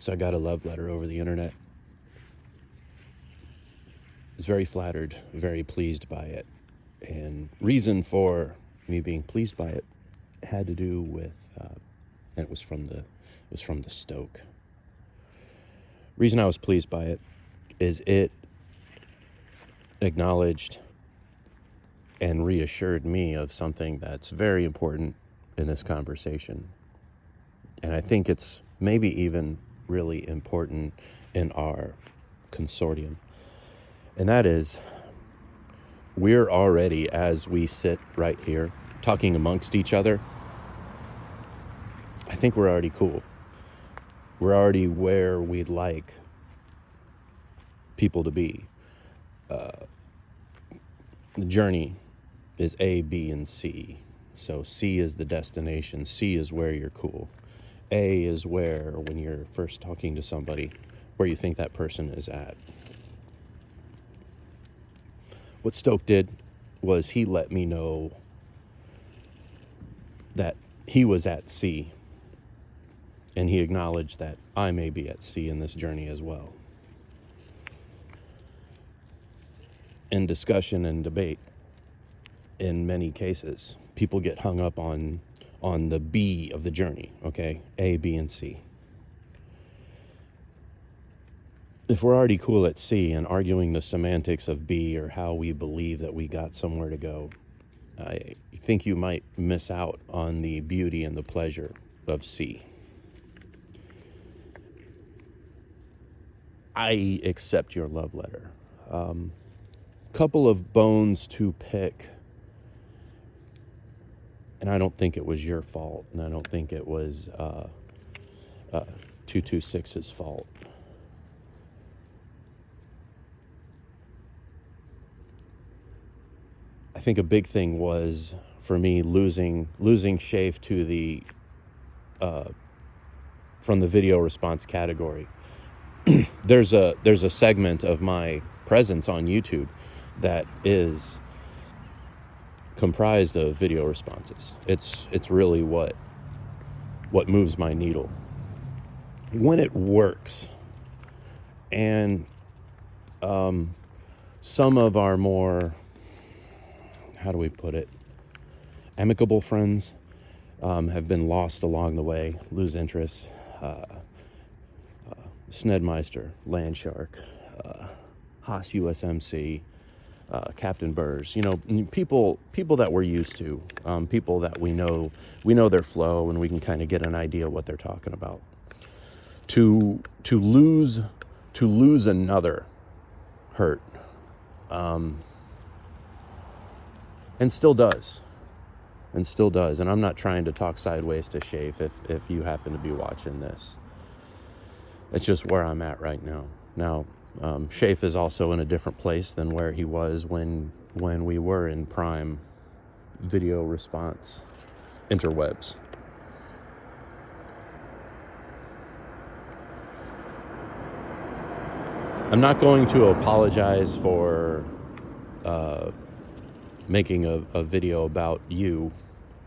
So I got a love letter over the internet. I was very flattered, very pleased by it. And reason for me being pleased by it had to do with, and it was from the Stoke. Reason I was pleased by it is it acknowledged and reassured me of something that's very important in this conversation. And I think it's maybe even really important in our consortium. And that is, we're already, as we sit right here, talking amongst each other, I think we're already cool. We're already where we'd like people to be. The journey is A, B, and C. So C is the destination. C is where you're cool. A is where, when you're first talking to somebody, where you think that person is at. What Stoke did was he let me know that he was at C, and he acknowledged that I may be at C in this journey as well. In discussion and debate, in many cases, people get hung up on the B of the journey, okay? A, B, and C. If we're already cool at C and arguing the semantics of B or how we believe that we got somewhere to go, I think you might miss out on the beauty and the pleasure of C. I accept your love letter. Couple of bones to pick, and I don't think it was your fault, and I don't think it was 226's fault. I think a big thing was for me losing Shafe to the from the video response category. There's a segment of my presence on YouTube that is comprised of video responses. It's really what moves my needle when it works. And some of our more, how do we put it, amicable friends have been lost along the way, lose interest. Snedmeister, Landshark, Haas USMC, Captain Burrs, people that we're used to, people that we know their flow, and we can kind of get an idea what they're talking about. To lose another hurt, and still does. And I'm not trying to talk sideways to Shafe if you happen to be watching this. It's just where I'm at right now. Now, Shafe is also in a different place than where he was when we were in prime video response interwebs. I'm not going to apologize for making a video about you,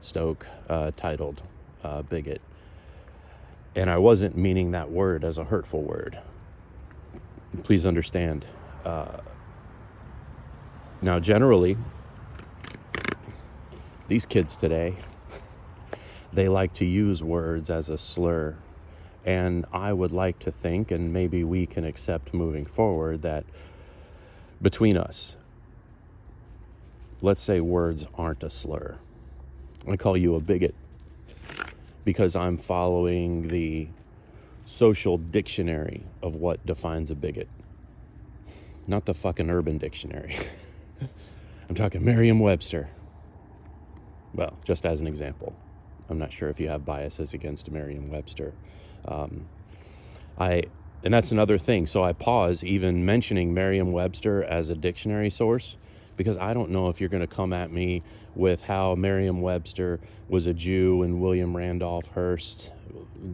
Stoke, titled Bigot. And I wasn't meaning that word as a hurtful word. Please understand. Now, generally, these kids today, they like to use words as a slur. And I would like to think, and maybe we can accept moving forward, that between us, let's say words aren't a slur. I call you a bigot because I'm following the social dictionary of what defines a bigot. Not the fucking Urban Dictionary. I'm talking Merriam-Webster. Well, just as an example. I'm not sure if you have biases against Merriam-Webster. And that's another thing. So I pause even mentioning Merriam-Webster as a dictionary source, because I don't know if you're going to come at me with how Merriam-Webster was a Jew and William Randolph Hearst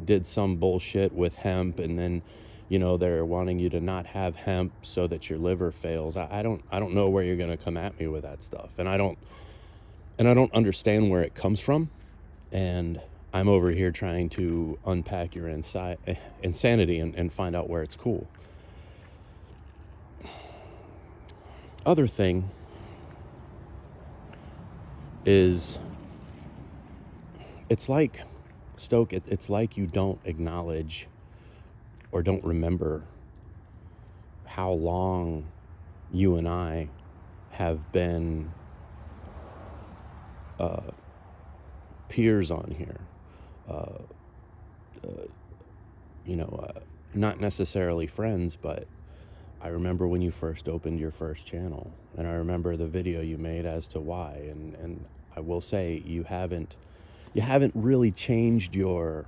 did some bullshit with hemp, and then, they're wanting you to not have hemp so that your liver fails. I don't know where you're going to come at me with that stuff, and I don't understand where it comes from, and I'm over here trying to unpack your insanity and find out where it's cool. Other thing is, it's like, Stoke, it's like you don't acknowledge or don't remember how long you and I have been peers on here. Not necessarily friends, but I remember when you first opened your first channel, and I remember the video you made as to why, and I will say you haven't really changed your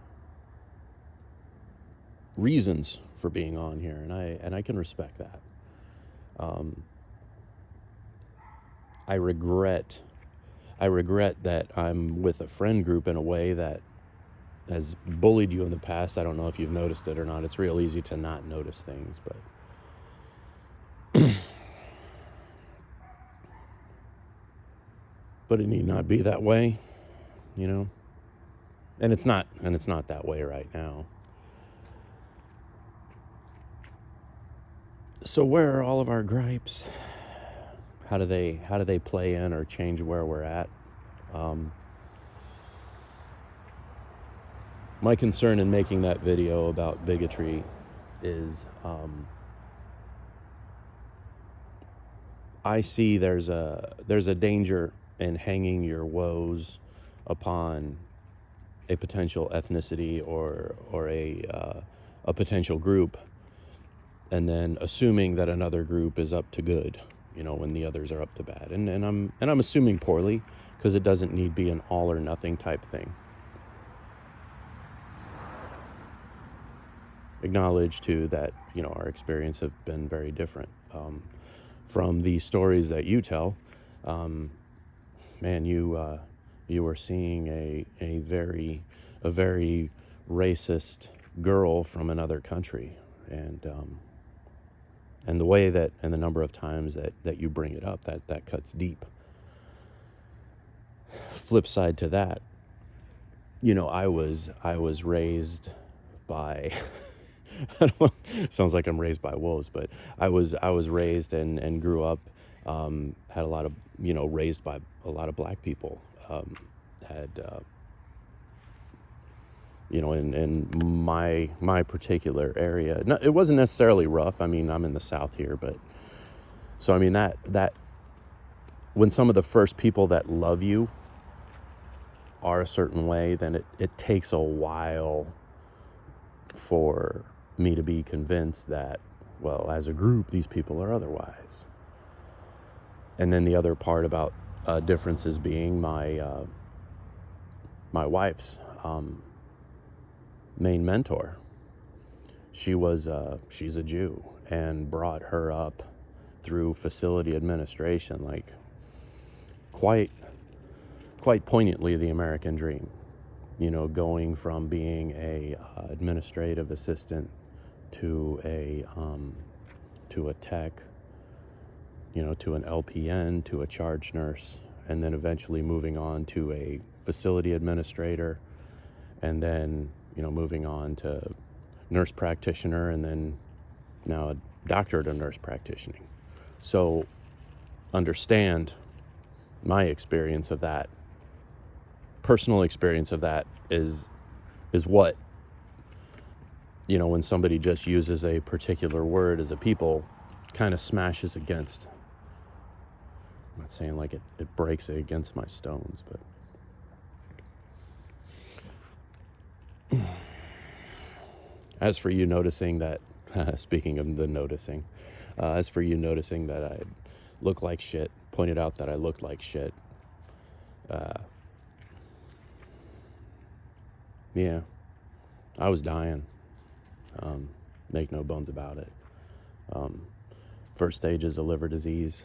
reasons for being on here, and I can respect that. I regret that I'm with a friend group in a way that has bullied you in the past. I don't know if you've noticed it or not. It's real easy to not notice things, but but it need not be that way, you know? And it's not that way right now. So where are all of our gripes? How do they play in or change where we're at? My concern in making that video about bigotry is I see there's a danger in hanging your woes upon a potential ethnicity or a potential group, and then assuming that another group is up to good, when the others are up to bad. And I'm assuming poorly, because it doesn't need be an all or nothing type thing. Acknowledge too that our experience have been very different. From the stories that you tell, man, you were seeing a very racist girl from another country, and the way that, and the number of times that you bring it up, that cuts deep. Flip side to that, I was raised by I don't know, sounds like I'm raised by wolves, but I was raised and grew up, had a lot of, raised by a lot of black people, in my particular area. No, it wasn't necessarily rough. I mean, I'm in the South here, but so, I mean, that when some of the first people that love you are a certain way, then it takes a while for me to be convinced that, well, as a group, these people are otherwise. And then the other part about differences being my wife's main mentor. She's a Jew, and brought her up through facility administration, like quite poignantly the American dream. Going from being a administrative assistant to a tech, to an LPN, to a charge nurse, and then eventually moving on to a facility administrator, and then, moving on to nurse practitioner, and then now a doctorate of nurse practitioning. So understand my experience of that, personal experience of that is what, when somebody just uses a particular word as a people, kind of smashes against. I'm not saying like it breaks it against my stones, but as for you noticing that, speaking of the noticing, as for you noticing that I look like shit, pointed out that I looked like shit, yeah, I was dying. Make no bones about it. First stages of liver disease,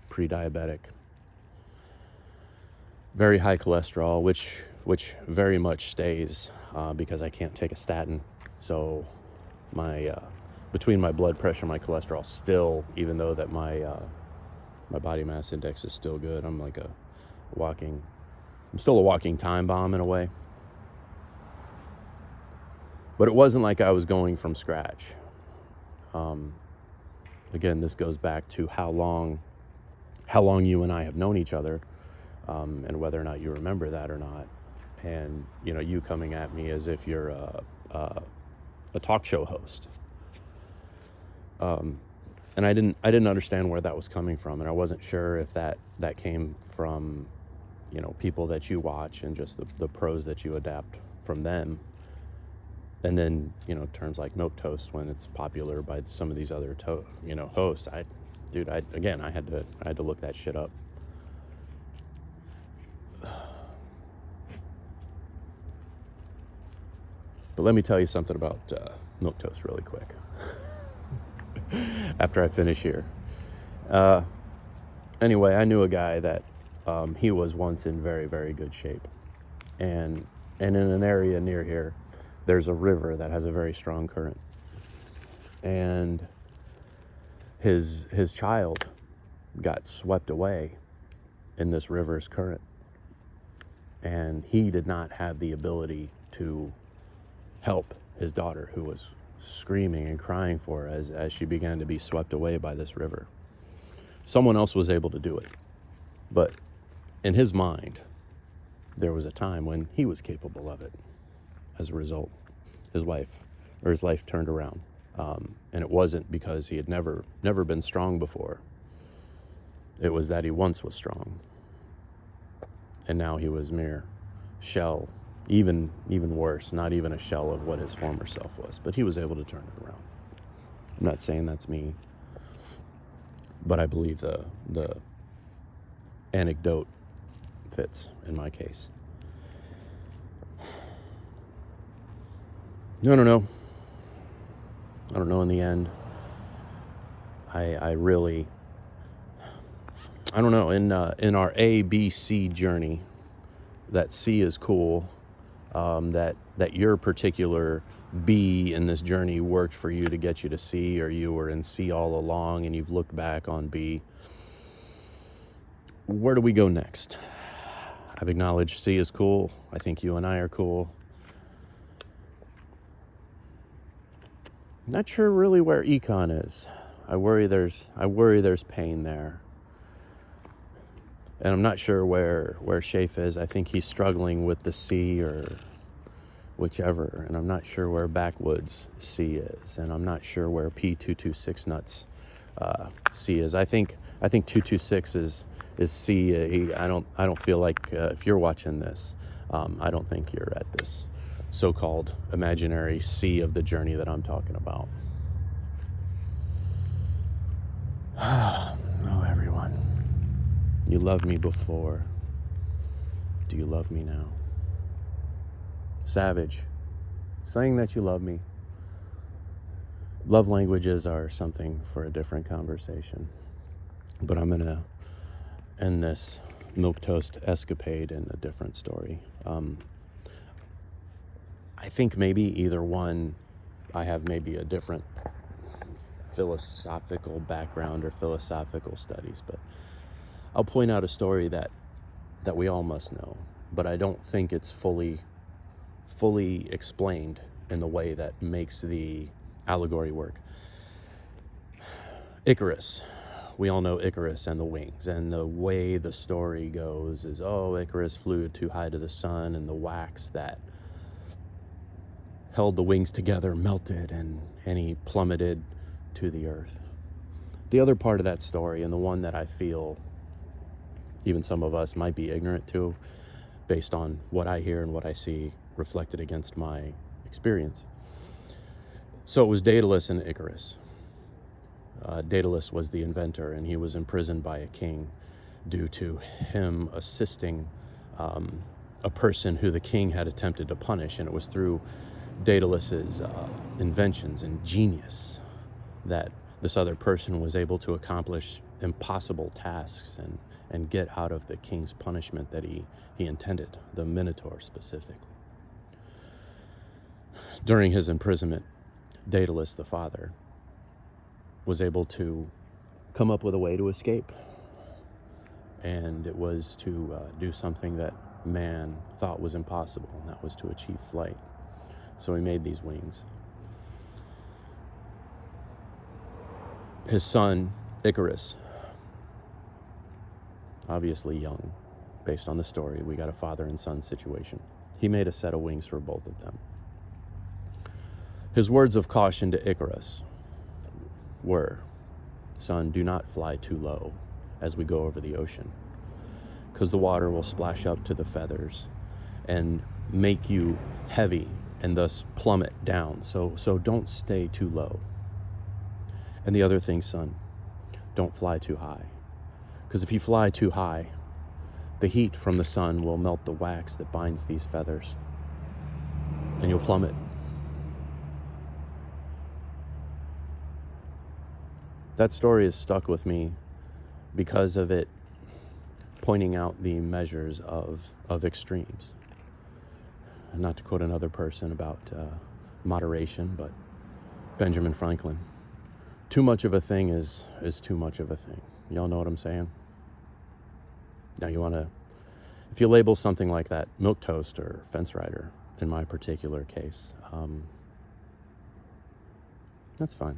pre-diabetic, very high cholesterol, which very much stays because I can't take a statin. So my between my blood pressure and my cholesterol still, even though that my body mass index is still good, I'm like a walking I'm still a walking time bomb in a way. But it wasn't like I was going from scratch. Again, this goes back to how long you and I have known each other, and whether or not you remember that or not. And, you coming at me as if you're a talk show host. And I didn't understand where that was coming from, and I wasn't sure if that came from, people that you watch and just the pros that you adapt from them. And then, terms like milquetoast, when it's popular by some of these other hosts. I had to look that shit up. But let me tell you something about milquetoast really quick. After I finish here. Anyway, I knew a guy that he was once in very, very good shape. And in an area near here, there's a river that has a very strong current. And his child got swept away in this river's current. And he did not have the ability to help his daughter, who was screaming and crying for her as she began to be swept away by this river. Someone else was able to do it. But in his mind, there was a time when he was capable of it. As a result, his life turned around. And it wasn't because he had never been strong before. It was that he once was strong. And now he was mere shell, even worse, not even a shell of what his former self was. But he was able to turn it around. I'm not saying that's me, but I believe the anecdote fits in my case. I don't know in the end. I really don't know. In our A, B, C journey, that C is cool. That your particular B in this journey worked for you to get you to C, or you were in C all along and you've looked back on B. Where do we go next? I've acknowledged C is cool. I think you and I are cool. Not sure really where econ is. I worry there's pain there. And I'm not sure where Shafe is. I think he's struggling with the C or whichever. And I'm not sure where Backwoods C is. And I'm not sure where P226 Nuts C is. I think 226 is C. I don't feel like if you're watching this, I don't think you're at this so-called imaginary C of the journey that I'm talking about. Oh, everyone. You loved me before. Do you love me now? Savage, saying that you love me. Love languages are something for a different conversation. But I'm going to end this milquetoast escapade in a different story. I think maybe either one, I have maybe a different philosophical background or philosophical studies, but I'll point out a story that we all must know, but I don't think it's fully explained in the way that makes the allegory work. Icarus. We all know Icarus and the wings, and the way the story goes is, Icarus flew too high to the sun, and the wax that held the wings together melted, and he plummeted to the earth. The other part of that story, and the one that I feel even some of us might be ignorant to, based on what I hear and what I see reflected against my experience. So it was Daedalus and Icarus. Daedalus was the inventor, and he was imprisoned by a king due to him assisting a person who the king had attempted to punish, and it was through Daedalus's inventions and genius that this other person was able to accomplish impossible tasks and get out of the king's punishment that he intended, the Minotaur specifically. During his imprisonment, Daedalus, the father, was able to come up with a way to escape. And it was to do something that man thought was impossible, and that was to achieve flight. So he made these wings. His son, Icarus, obviously young, based on the story, we got a father and son situation. He made a set of wings for both of them. His words of caution to Icarus were, "Son, do not fly too low as we go over the ocean, because the water will splash up to the feathers and make you heavy and thus plummet down. So don't stay too low. And the other thing, son, don't fly too high, because if you fly too high, the heat from the sun will melt the wax that binds these feathers, and you'll plummet." That story has stuck with me because of it pointing out the measures of extremes. And not to quote another person about moderation, but Benjamin Franklin. Too much of a thing is too much of a thing. Y'all know what I'm saying? Now if you label something like that milquetoast or fence rider, in my particular case, that's fine.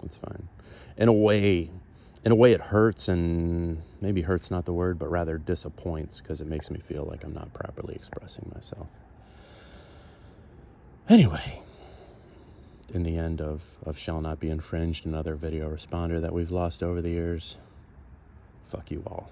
That's fine. In a way it hurts, and maybe hurt's not the word, but rather disappoints, because it makes me feel like I'm not properly expressing myself. Anyway, in the end of Shall Not Be Infringed, another video responder that we've lost over the years, fuck you all.